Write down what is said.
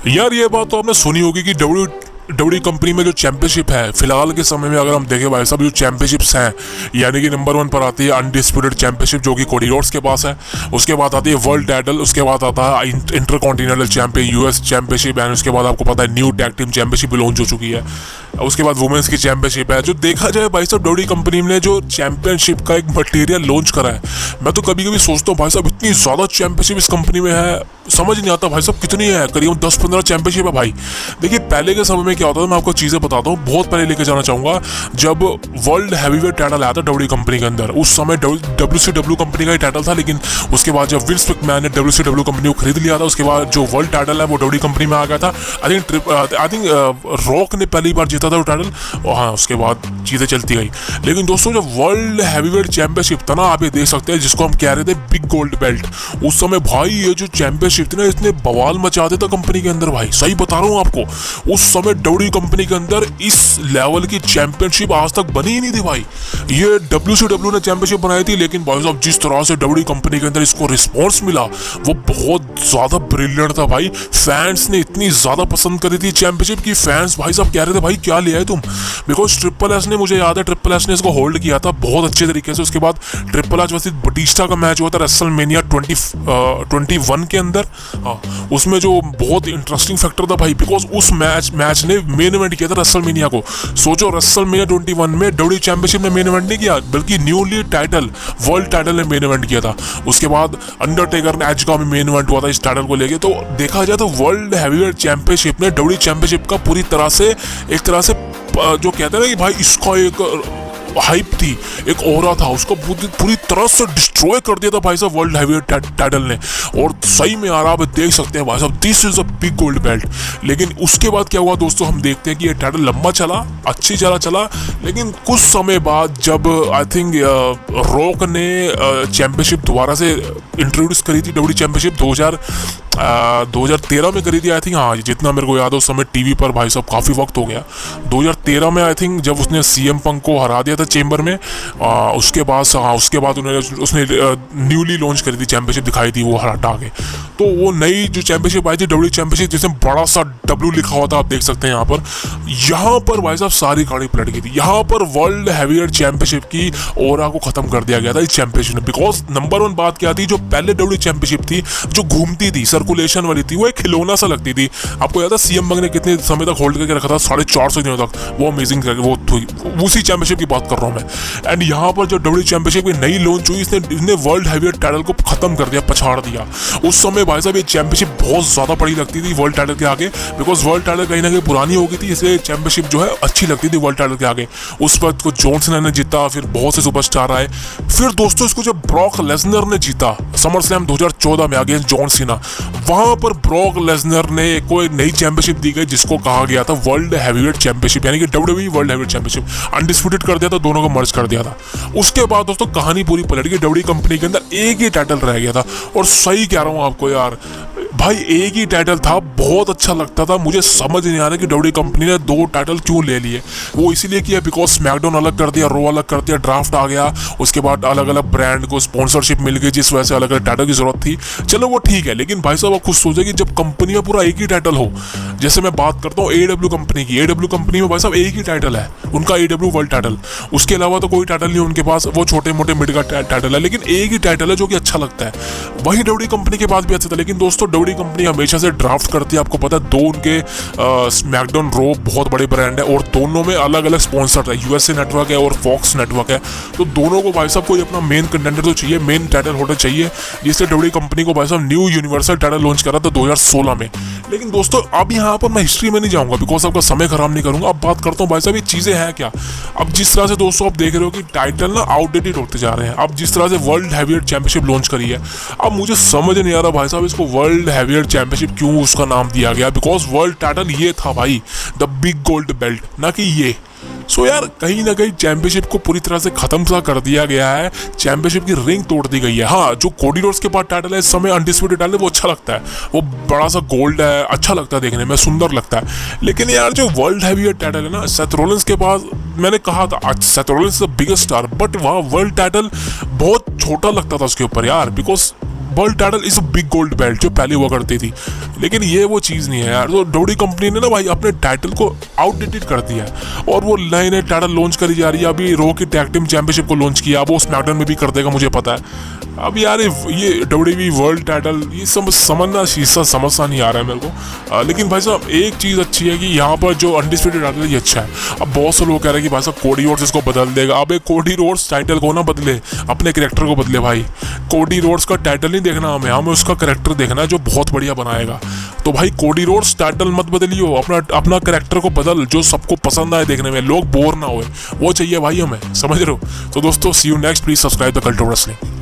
यार ये बात तो आपने सुनी होगी कि डब्ल्यू कंपनी में जो चैंपियनशिप है फिलहाल के समय में, अगर हम देखें भाई साहब, जो चैंपियनशिप्स हैं, यानी कि नंबर 1 पर आती है अनडिस्प्यूटेड चैंपियनशिप जो कि कोडी रोड्स के पास है। उसके बाद आती है वर्ल्ड टाइटल, उसके बाद आता है intercontinental champion US championship, and उसके बाद आपको पता है new tag team championship launch हो चुकी है। उसके बाद वुमेन्स की चैंपियनशिप है। जो देखा जाए भाई साहब, डब्ल्यू कंपनी ने जो चैंपियनशिप का एक मटेरियल लॉन्च करा है, मैं तो कभी कभी सोचता हूँ भाई साहब इतनी ज़्यादा चैंपियनशिप इस कंपनी में है, समझ नहीं आता भाई साहब कितनी है। करीब 10-15 चैंपियनशिप है भाई। देखिए पहले के समय में क्या होता था, मैं आपको चीज़ें बताता हूँ। बहुत पहले लेके जाना चाहूँगा, जब वर्ल्ड हैवीवेट टाइटल आया था डब्ल्यू कंपनी के अंदर, उस समय WCW कंपनी का ही टाइटल था। लेकिन उसके बाद जब विंस मैकमैन ने WCW कंपनी को खरीद लिया था, उसके बाद जो वर्ल्ड टाइटल है वो डब्ल्यू कंपनी में आ गया था। आई थिंक रॉक ने पहली बार जीता था वो टाइटल, और हाँ उसके बाद चीज़ें चलती गई। लेकिन दोस्तों जब वर्ल्ड हैवीवेट चैंपियनशिप था ना, आप ये देख सकते हैं, जिसको हम कह रहे थे बिग गोल्ड बेल्ट, उस समय भाई ये जो चैंपियनशिप थी ना, इसने बवाल मचा दिया था कंपनी के अंदर भाई। सही बता रहा हूँ आपको, उस समय डब्ल्यू कंपनी के अंदर इस लेवल की चैंपियनशिप आज तक बनी ही नहीं थी भाई। ये WCW ने चैंपियनशिप बनाई थी, लेकिन भाई साहब जिस तरह से डब्ल्यू कंपनी के अंदर इसको रिस्पॉन्स मिला वो बहुत ज़्यादा ब्रिलियंट था भाई। फैंस ने इतनी ज़्यादा पसंद करी थी चैंपियनशिप की, फैंस भाई साहब कह रहे थे भाई क्या ले आए तुम। बिकॉज ट्रिपल एस ने, मुझे याद है ट्रिपल एस ने इसको होल्ड किया था बहुत अच्छे तरीके से। उसके बाद ट्रिपल एच वर्सेस बटिस्टा का मैच हुआ था रेसलमेनिया 21 के अंदर। हाँ उसमें जो बहुत इंटरेस्टिंग फैक्टर था भाई, बिकॉज उस मैच ने मेन इवेंट किया था रेसलमेनिया को। सोचो रेसलमेनिया 21 में डब्ल्यू चैंपियनशिप ने मेन इवेंट नहीं किया, बल्कि न्यूली टाइटल वर्ल्ड टाइटल ने मेन इवेंट किया था। उसके बाद अंडरटेकर ने एज का भी मेन इवेंट हुआ था इस टाइटल को लेके। तो देखा जाए तो वर्ल्ड हैवीवेट चैंपियनशिप ने डब्ल्यू चैंपियनशिप का पूरी तरह से, एक तरह से जो कहते हैं ना कि भाई इसका एक हाइप थी, एक ओरा था, उसको पूरी तरह से डिस्ट्रॉय कर दिया था भाई साहब वर्ल्ड हैवीवेट टाइटल ने। और सही में यार आप देख सकते हैं भाई साहब, this is a big gold belt. लेकिन उसके बाद क्या हुआ दोस्तों, हम देखते हैं कि ये टाइटल लंबा चला, अच्छी चला, लेकिन कुछ समय बाद जब आई थिंक रॉक ने चैंपियनशिप दोबारा से इंट्रोड्यूस करी थी, डब्ल्यू चैंपियनशिप 2013 में करी थी आई थिंक। हाँ जितना मेरे को याद है उस समय टीवी पर भाई साहब काफ़ी वक्त हो गया। 2013 में आई थिंक जब उसने CM पंक को हरा दिया था चेंबर में। उसके बाद उसने न्यूली लॉन्च करी थी चैंपियनशिप, दिखाई थी वो हटा के। तो वो नई जो चैंपियनशिप आई थी डब्ल्यू चैंपियनशिप, जिसमें बड़ा सा W लिखा हुआ था, आप देख सकते हैं यहाँ पर भाई साहब सारी गाड़ी पलट गई थी। यहाँ पर वर्ल्ड हैवीवेट चैंपियनशिप की ओरा को खत्म कर दिया गया था इस चैंपियनशिप में। बिकॉज नंबर 1 बात क्या थी, जो पहले डब्ल्यू चैंपियनशिप थी जो घूमती थी, सर्कुलेशन वाली थी, वो एक खिलौना सा लगती थी। आपको याद है CM पंक ने कितने समय तक होल्ड करके रखा था, 450 दिनों तक, वो अमेजिंग वो थी। उसी चैंपियनशिप की बात कर रहा हूँ मैं। एंड यहाँ पर जो डब्ल्यू चैंपियनशिप की नई लॉन्च हुई, इसने वर्ल्ड हैवीवेट टाइटल को खत्म कर दिया, पछाड़ दिया। उस समय भाई साहब ये चैंपियनशिप बहुत ज़्यादा बड़ी लगती थी वर्ल्ड टाइटल के आगे, बिकॉज वर्ल्ड टाइटल कहीं ना कहीं पुरानी हो गई थी, इसलिए चैंपियनशिप जो है अच्छी लगती थी वर्ल्ड टाइटल के आगे। उस वक्त को जॉन सीना ने जीता, फिर बहुत से सुपरस्टार आए। फिर दोस्तों इसको जब ब्रॉक लेसनर ने जीता समर स्लैम 2014 में अगेंस्ट जॉन सीना, वहां पर ब्रॉक लेसनर ने कोई नई चैंपियनशिप दी गई जिसको कहा गया था वर्ल्ड हैवीवेट चैंपियनशिप, यानी कि WWE world heavyweight championship. Undisputed कर दिया था, दोनों को मर्ज कर दिया था। उसके बाद दोस्तों कहानी पूरी पलट गई, डब्ल्यू कंपनी के अंदर एक ही टाइटल रह गया था। और सही कह रहा हूँ आपको यार भाई, एक ही टाइटल था, बहुत अच्छा लगता था। मुझे समझ नहीं आ रहा कि डब्ल्यू कंपनी ने 2 टाइटल क्यों ले लिए। वो इसीलिए किया बिकॉज स्मैकडाउन अलग कर दिया, रॉ अलग कर दिया, ड्राफ्ट आ गया, उसके बाद अलग अलग ब्रांड को स्पॉन्सरशिप मिल गई, जिस वजह से अलग अलग टाइटल की जरूरत थी। चलो वो ठीक है, लेकिन भाई साहब आप खुद सोचे कि जब कंपनी में पूरा एक ही टाइटल हो, जैसे मैं बात करता हूँ AEW कंपनी की, AEW कंपनी में भाई साहब एक ही टाइटल है उनका, AEW वर्ल्ड टाइटल। उसके अलावा तो कोई टाइटल नहीं उनके पास, वो छोटे मोटे मिड का टाइटल है, लेकिन एक ही टाइटल है जो कि अच्छा लगता है। वही डब्ल्यू कंपनी के पास भी अच्छा था। लेकिन दोस्तों डब्ल्यू कंपनी हमेशा से ड्राफ्ट करती है, आपको पता है 2 उनके स्मैकडाउन रॉ बहुत बड़े ब्रांड है, और दोनों में अलग अलग स्पॉन्सर है, USA नेटवर्क है और फॉक्स नेटवर्क है। तो दोनों को भाई साहब कोई अपना मेन कंटेंडर तो चाहिए, मेन टाइटल होल्डर चाहिए, जिससे डब्ल्यू कंपनी को भाई साहब न्यू यूनिवर्सल टाइटल लॉन्च करा था 2016 में। लेकिन दोस्तों अब यहाँ पर मैं हिस्ट्री में नहीं जाऊँगा, बिकॉज आपका समय खराब नहीं करूँगा। अब बात करता हूँ भाई साहब ये चीज़ें हैं क्या। अब जिस तरह से दोस्तों आप देख रहे हो कि टाइटल ना आउटडेटेड होते जा रहे हैं, अब जिस तरह से वर्ल्ड हैवीवेट चैंपियनशिप लॉन्च करी है, अब मुझे समझ नहीं आ रहा भाई साहब इसको वर्ल्ड हैवीवेट चैंपियनशिप क्यों उसका नाम दिया गया। बिकॉज वर्ल्ड टाइटल ये था भाई, द बिग गोल्ड बेल्ट, ना कि ये। सो यार कहीं ना कहीं चैंपियनशिप को पूरी तरह से खत्म सा कर दिया गया है, चैंपियनशिप की रिंग तोड़ दी गई है। हाँ जो कोडी रोड्स के पास टाइटल है इस समय अनडिस्प्यूटेड टाइटल है, वो अच्छा लगता है, वो बड़ा सा गोल्ड है, अच्छा लगता है देखने में, सुंदर लगता है। लेकिन यार जो वर्ल्ड हैवीवेट टाइटल है ना, सेथ रॉलिंस के पास, मैंने कहा था Seth Rollins is the biggest star, but वहाँ वर्ल्ड टाइटल बहुत छोटा लगता था उसके ऊपर यार, because world title is a big gold belt जो पहले हुआ करती थी, लेकिन ये वो चीज़ नहीं है यार। तो डब्ल्यूडब्ल्यूई कंपनी ने ना भाई अपने टाइटल को आउटडेटेड कर दिया है और वो नए नए टाइटल लॉन्च करी जा रही है। अभी रॉ की टैग टीम चैंपियनशिप को लॉन्च किया, वो स्मैकडाउन में भी कर देगा मुझे पता है। अब यार ये डब्ल्यूडब्ल्यूई वर्ल्ड टाइटल ये समझना शीशा समझना नहीं आ रहा है मेरे को। लेकिन भाई साहब एक चीज़ अच्छी है कि यहाँ पर जो अनडिस्प्यूटेड टाइटल है ये अच्छा है। अब बहुत से लोग कह रहे हैं कि भाई साहब कोडी रोड्स इसको बदल देगा। अब एक कोडी रोड्स टाइटल को ना बदले, अपने कैरेक्टर को बदले भाई। कोडी रोड्स का टाइटल नहीं देखना हमें उसका कैरेक्टर देखना है जो बहुत बढ़िया बनाएगा। तो भाई कोडी रोड्स टाइटल मत बदलियो, अपना कैरेक्टर को बदल जो सबको पसंद आए देखने में, लोग बोर ना होए, वो चाहिए भाई हमें, समझ रहे हो। तो दोस्तों see you next, please subscribe the cult of wrestling.